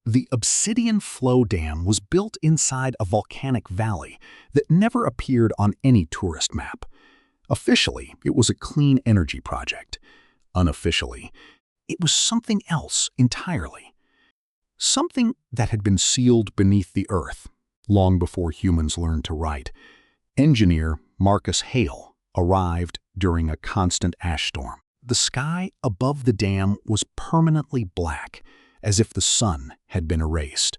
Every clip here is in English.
The Obsidian flow dam was built inside a volcanic valley that never appeared on any tourist map. Officially, it was a clean energy project. Unofficially, it was something else entirely. Something that had been sealed beneath the earth, long before humans learned to write. Engineer Marcus Hale arrived during a constant ash storm. The sky above the dam was permanently black, as if the sun had been erased.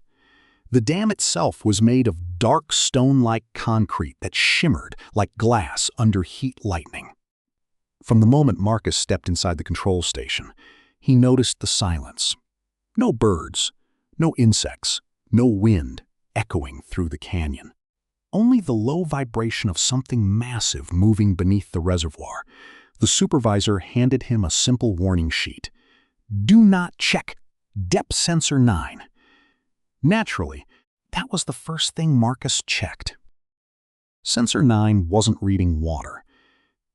The dam itself was made of dark stone-like concrete that shimmered like glass under heat lightning. From the moment Marcus stepped inside the control station, he noticed the silence. No birds, no insects, no wind echoing through the canyon. Only the low vibration of something massive moving beneath the reservoir. The supervisor handed him a simple warning sheet. "Do not check. Depth sensor 9. Naturally, that was the first thing Marcus checked. Sensor 9 wasn't reading water.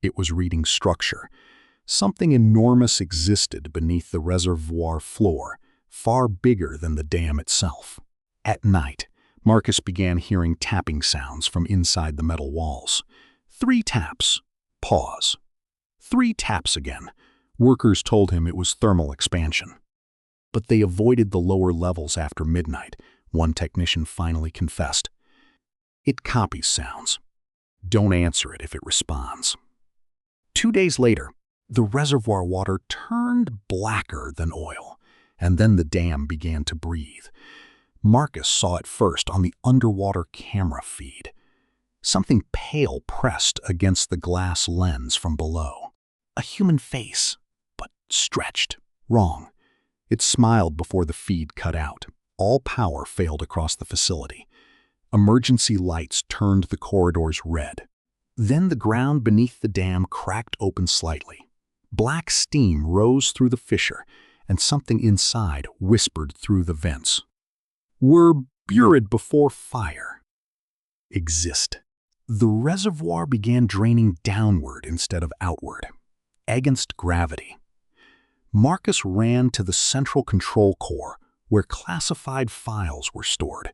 It was reading structure. Something enormous existed beneath the reservoir floor, far bigger than the dam itself. At night, Marcus began hearing tapping sounds from inside the metal walls. 3 taps. Pause. 3 taps again. Workers told him it was thermal expansion. But they avoided the lower levels after midnight, one technician finally confessed. It copies sounds. Don't answer it if it responds. 2 days later, the reservoir water turned blacker than oil, and then the dam began to breathe. Marcus saw it first on the underwater camera feed. Something pale pressed against the glass lens from below. A human face, but stretched, wrong. It smiled before the feed cut out. All power failed across the facility. Emergency lights turned the corridors red. Then the ground beneath the dam cracked open slightly. Black steam rose through the fissure, and something inside whispered through the vents. "We're buried before fire." Exist. The reservoir began draining downward instead of outward, against gravity. Marcus ran to the central control core where classified files were stored.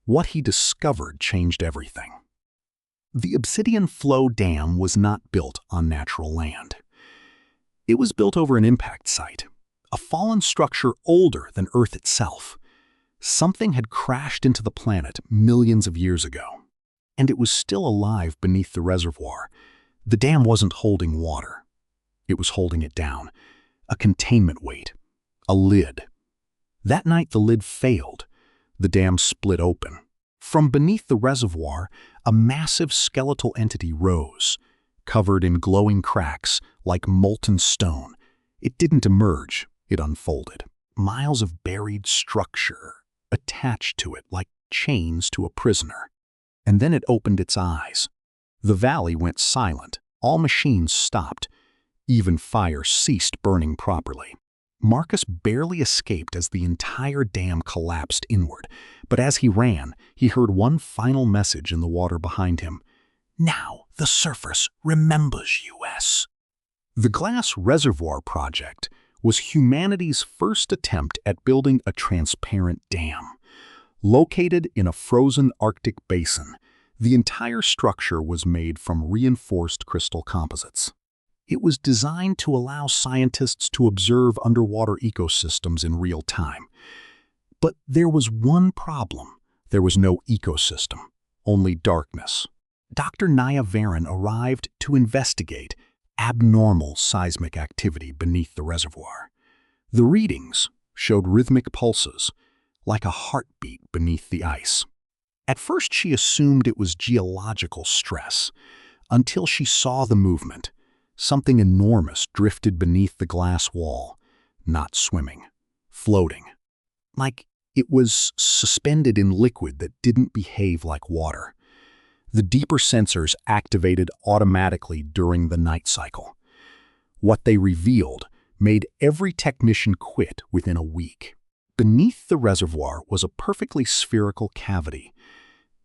What he discovered changed everything. The Obsidian flow dam was not built on natural land. It was built over an impact site, a fallen structure older than Earth itself. Something had crashed into the planet millions of years ago, and it was still alive beneath the reservoir. The dam wasn't holding water. It was holding it down. A containment weight, a lid. That night the lid failed. The dam split open. From beneath the reservoir, a massive skeletal entity rose, covered in glowing cracks like molten stone. It didn't emerge, it unfolded. Miles of buried structure attached to it like chains to a prisoner. And then it opened its eyes. The valley went silent. All machines stopped. Even fire ceased burning properly. Marcus barely escaped as the entire dam collapsed inward, but as he ran, he heard one final message in the water behind him. "Now the surface remembers US." The Glass Reservoir project was humanity's first attempt at building a transparent dam. Located in a frozen Arctic basin, the entire structure was made from reinforced crystal composites. It was designed to allow scientists to observe underwater ecosystems in real time. But there was one problem. There was no ecosystem, only darkness. Dr. Naya Varon arrived to investigate abnormal seismic activity beneath the reservoir. The readings showed rhythmic pulses, like a heartbeat beneath the ice. At first she assumed it was geological stress, until she saw the movement. Something enormous drifted beneath the glass wall, not swimming, floating. Like it was suspended in liquid that didn't behave like water. The deeper sensors activated automatically during the night cycle. What they revealed made every technician quit within a week. Beneath the reservoir was a perfectly spherical cavity.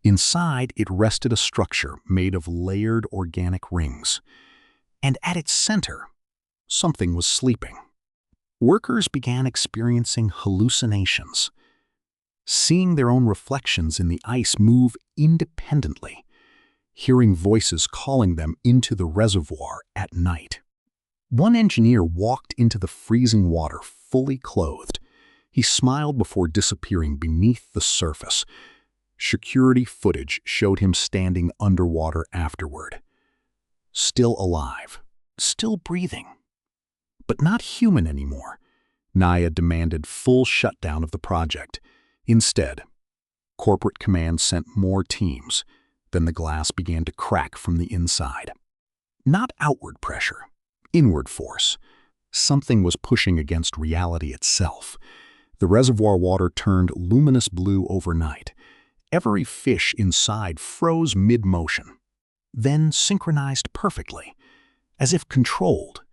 Inside, it rested a structure made of layered organic rings. And at its center, something was sleeping. Workers began experiencing hallucinations. seeing their own reflections in the ice move independently, hearing voices calling them into the reservoir at night. One engineer walked into the freezing water fully clothed. He smiled before disappearing beneath the surface. Security footage showed him standing underwater afterward. Still alive, still breathing, but not human anymore. Naya demanded full shutdown of the project. Instead, corporate command sent more teams. Then the glass began to crack from the inside. Not outward pressure, inward force. Something was pushing against reality itself. The reservoir water turned luminous blue overnight. Every fish inside froze mid-motion, then synchronized perfectly, as if controlled.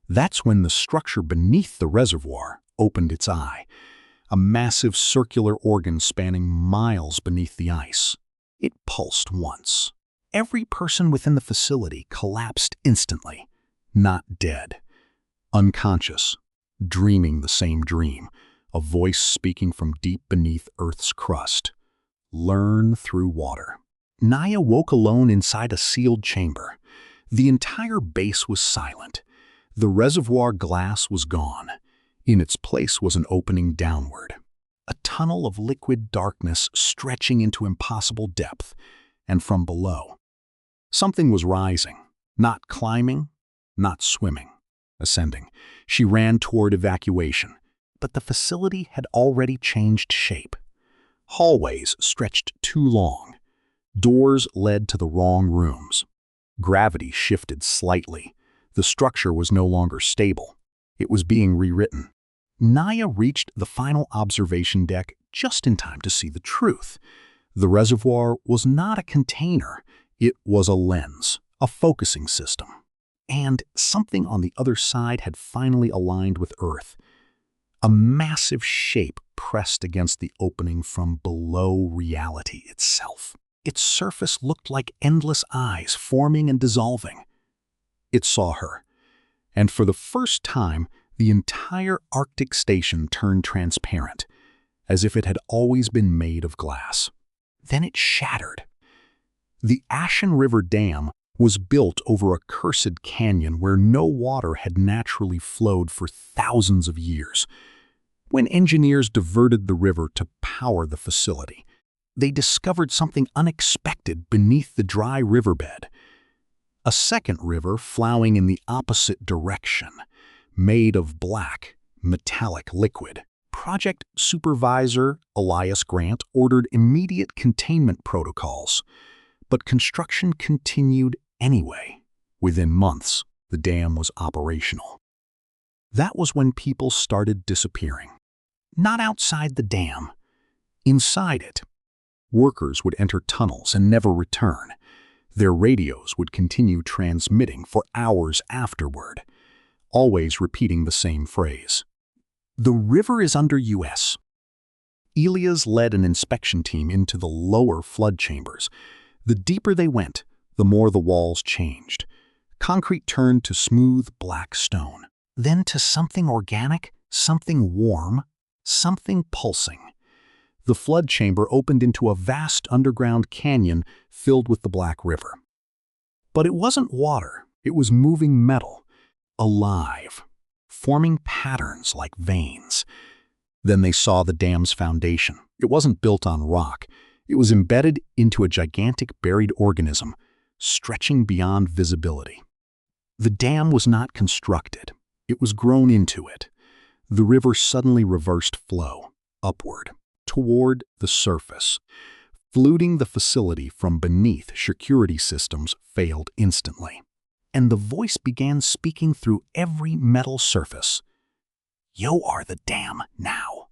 That's when the structure beneath the reservoir opened its eye, a massive circular organ spanning miles beneath the ice. It pulsed once. Every person within the facility collapsed instantly, not dead, unconscious, dreaming the same dream, a voice speaking from deep beneath Earth's crust. Learn through water. Naya woke alone inside a sealed chamber. The entire base was silent. The reservoir glass was gone. In its place was an opening downward, a tunnel of liquid darkness stretching into impossible depth, and from below, something was rising, not climbing, not swimming, ascending. She ran toward evacuation, but the facility had already changed shape. Hallways stretched too long. Doors led to the wrong rooms. Gravity shifted slightly. The structure was no longer stable. It was being rewritten. Naya reached the final observation deck just in time to see the truth. The reservoir was not a container. It was a lens, a focusing system. And something on the other side had finally aligned with Earth. A massive shape pressed against the opening from below reality itself. Its surface looked like endless eyes forming and dissolving. It saw her, and for the first time, the entire Arctic station turned transparent, as if it had always been made of glass. Then it shattered. The Ashen River Dam was built over a cursed canyon where no water had naturally flowed for thousands of years. When engineers diverted the river to power the facility, they discovered something unexpected beneath the dry riverbed. A second river flowing in the opposite direction, made of black, metallic liquid. Project Supervisor Elias Grant ordered immediate containment protocols, but construction continued anyway. Within months, the dam was operational. That was when people started disappearing. Not outside the dam, inside it. Workers would enter tunnels and never return. Their radios would continue transmitting for hours afterward, always repeating the same phrase. The river is under US. Elias led an inspection team into the lower flood chambers. The deeper they went, the more the walls changed. Concrete turned to smooth black stone, then to something organic, something warm, something pulsing. The flood chamber opened into a vast underground canyon filled with the Black River. But it wasn't water, it was moving metal, alive, forming patterns like veins. Then they saw the dam's foundation. It wasn't built on rock. It was embedded into a gigantic buried organism, stretching beyond visibility. The dam was not constructed. It was grown into it. The river suddenly reversed flow, upward, toward the surface. Fluting the facility from beneath, security systems failed instantly. And the voice began speaking through every metal surface. "You are the dam now."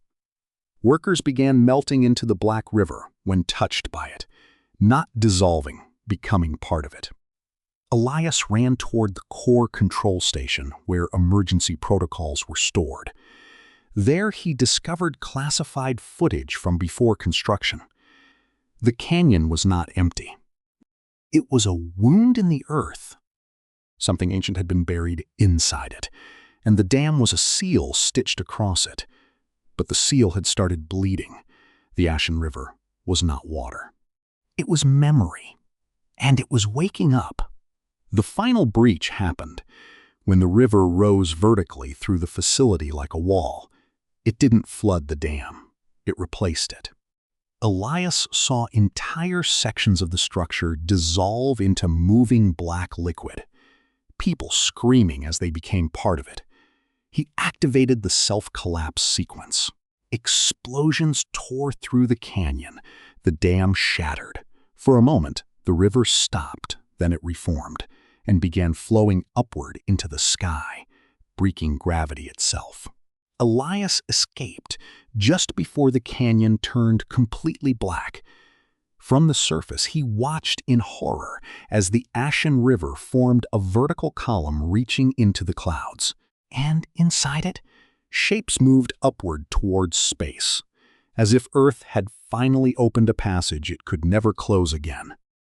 Workers began melting into the Black River when touched by it, not dissolving, becoming part of it. Elias ran toward the core control station where emergency protocols were stored. There he discovered classified footage from before construction. The canyon was not empty. It was a wound in the earth. Something ancient had been buried inside it, and the dam was a seal stitched across it. But the seal had started bleeding. The Ashen River was not water. It was memory, and it was waking up. The final breach happened when the river rose vertically through the facility like a wall. It didn't flood the dam. It replaced it. Elias saw entire sections of the structure dissolve into moving black liquid, people screaming as they became part of it. He activated the self-collapse sequence. Explosions tore through the canyon. The dam shattered. For a moment, the river stopped, then it reformed, and began flowing upward into the sky, breaking gravity itself. Elias escaped just before the canyon turned completely black. From the surface, he watched in horror as the Ashen River formed a vertical column reaching into the clouds. And inside it, shapes moved upward towards space, as if Earth had finally opened a passage it could never close again.